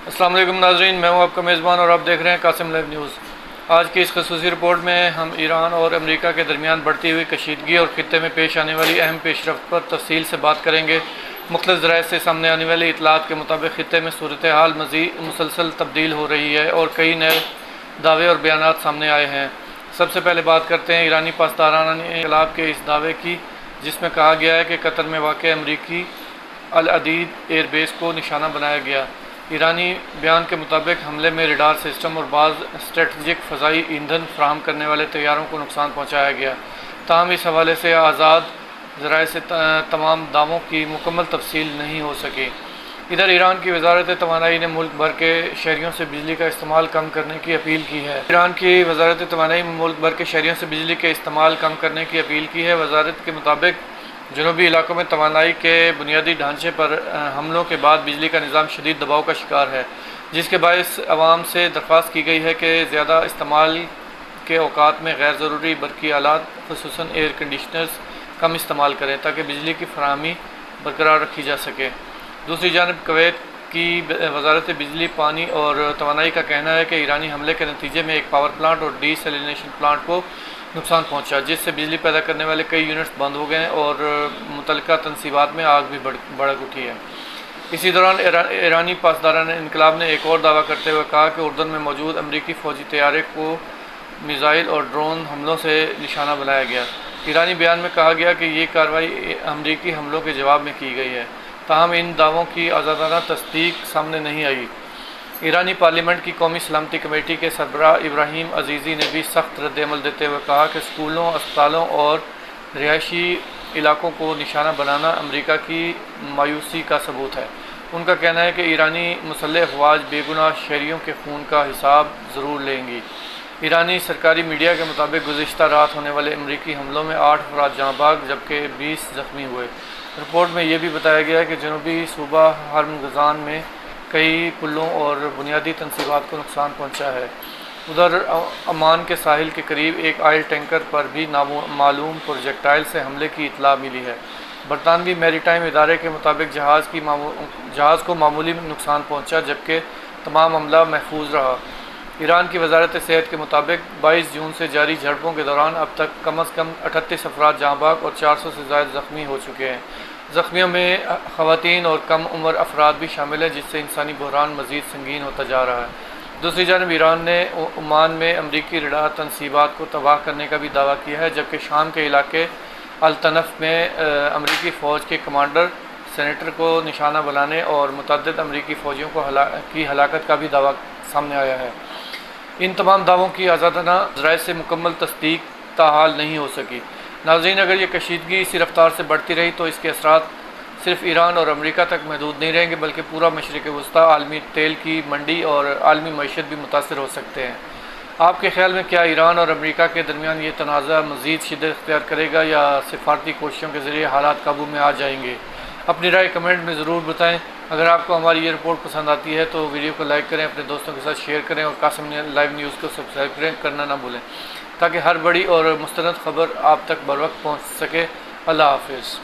السلام علیکم ناظرین، میں ہوں آپ کا میزبان اور آپ دیکھ رہے ہیں قاسم لائیو نیوز۔ آج کی اس خصوصی رپورٹ میں ہم ایران اور امریکہ کے درمیان بڑھتی ہوئی کشیدگی اور خطے میں پیش آنے والی اہم پیش رفت پر تفصیل سے بات کریں گے۔ مختلف ذرائع سے سامنے آنے والی اطلاعات کے مطابق خطے میں صورتحال مسلسل تبدیل ہو رہی ہے اور کئی نئے دعوے اور بیانات سامنے آئے ہیں۔ سب سے پہلے بات کرتے ہیں ایرانی پاسدارانہ انقلاب کے اس دعوے کی، جس میں کہا گیا ہے کہ قطر میں واقع امریکی العدید ایئر بیس کو نشانہ بنایا گیا۔ ایرانی بیان کے مطابق حملے میں ریڈار سسٹم اور بعض اسٹریٹجک فضائی ایندھن فراہم کرنے والے طیاروں کو نقصان پہنچایا گیا، تاہم اس حوالے سے آزاد ذرائع سے تمام دعووں کی مکمل تفصیل نہیں ہو سکی۔ ادھر ایران کی وزارت توانائی نے ملک بھر کے شہریوں سے بجلی کا استعمال کم کرنے کی اپیل کی ہے۔ ایران کی وزارت توانائی نے ملک بھر کے شہریوں سے بجلی کے استعمال کم کرنے کی اپیل کی ہے۔ وزارت کے مطابق جنوبی علاقوں میں توانائی کے بنیادی ڈھانچے پر حملوں کے بعد بجلی کا نظام شدید دباؤ کا شکار ہے، جس کے باعث عوام سے درخواست کی گئی ہے کہ زیادہ استعمال کے اوقات میں غیر ضروری برقی آلات خصوصاً ایئر کنڈیشنرز کم استعمال کریں تاکہ بجلی کی فراہمی برقرار رکھی جا سکے۔ دوسری جانب کویت کی وزارت بجلی، پانی اور توانائی کا کہنا ہے کہ ایرانی حملے کے نتیجے میں ایک پاور پلانٹ اور ڈی سیلینیشن پلانٹ کو نقصان پہنچا، جس سے بجلی پیدا کرنے والے کئی یونٹس بند ہو گئے اور متعلقہ تنصیبات میں آگ بھی بھڑک اٹھی ہے۔ اسی دوران ایرانی پاسدارانہ انقلاب نے ایک اور دعویٰ کرتے ہوئے کہا کہ اردن میں موجود امریکی فوجی طیارے کو میزائل اور ڈرون حملوں سے نشانہ بنایا گیا۔ ایرانی بیان میں کہا گیا کہ یہ کارروائی امریکی حملوں کے جواب میں کی گئی ہے، تاہم ان دعووں کی آزادانہ تصدیق سامنے نہیں آئی۔ ایرانی پارلیمنٹ کی قومی سلامتی کمیٹی کے سربراہ ابراہیم عزیزی نے بھی سخت رد عمل دیتے ہوئے کہا کہ اسکولوں، اسپتالوں اور رہائشی علاقوں کو نشانہ بنانا امریکہ کی مایوسی کا ثبوت ہے۔ ان کا کہنا ہے کہ ایرانی مسلح افواج بے گناہ شہریوں کے خون کا حساب ضرور لیں گی۔ ایرانی سرکاری میڈیا کے مطابق گزشتہ رات ہونے والے امریکی حملوں میں 8 افراد جاں بحق جبکہ 20 زخمی ہوئے۔ رپورٹ میں یہ بھی بتایا گیا ہے کہ جنوبی صوبہ ہرمزگان میں کئی پلوں اور بنیادی تنصیبات کو نقصان پہنچا ہے۔ ادھر عمان کے ساحل کے قریب ایک آئل ٹینکر پر بھی نامعلوم پروجیکٹائل سے حملے کی اطلاع ملی ہے۔ برطانوی میری ٹائم ادارے کے مطابق جہاز کو معمولی نقصان پہنچا جبکہ تمام عملہ محفوظ رہا۔ ایران کی وزارت صحت کے مطابق 22 جون سے جاری جھڑپوں کے دوران اب تک کم از کم 38 افراد جاں بحق اور 400 سے زائد زخمی ہو چکے ہیں۔ زخمیوں میں خواتین اور کم عمر افراد بھی شامل ہیں، جس سے انسانی بحران مزید سنگین ہوتا جا رہا ہے۔ دوسری جانب ایران نے عمان میں امریکی ریڈار تنصیبات کو تباہ کرنے کا بھی دعویٰ کیا ہے، جبکہ شام کے علاقے الطنف میں امریکی فوج کے کمانڈر سینیٹر کو نشانہ بنانے اور متعدد امریکی فوجیوں کی ہلاکت کا بھی دعویٰ سامنے آیا ہے۔ ان تمام دعووں کی آزادانہ ذرائع سے مکمل تصدیق تاحال نہیں ہو سکی۔ ناظرین، اگر یہ کشیدگی اسی رفتار سے بڑھتی رہی تو اس کے اثرات صرف ایران اور امریکہ تک محدود نہیں رہیں گے، بلکہ پورا مشرق وسطیٰ، عالمی تیل کی منڈی اور عالمی معیشت بھی متاثر ہو سکتے ہیں۔ آپ کے خیال میں کیا ایران اور امریکہ کے درمیان یہ تنازع مزید شدت اختیار کرے گا یا سفارتی کوششوں کے ذریعے حالات قابو میں آ جائیں گے؟ اپنی رائے کمنٹ میں ضرور بتائیں۔ اگر آپ کو ہماری یہ رپورٹ پسند آتی ہے تو ویڈیو کو لائک کریں، اپنے دوستوں کے ساتھ شیئر کریں اور قاسم لائیو نیوز کو سبسکرائب کرنا نہ بھولیں تاکہ ہر بڑی اور مستند خبر آپ تک بروقت پہنچ سکے۔ اللہ حافظ۔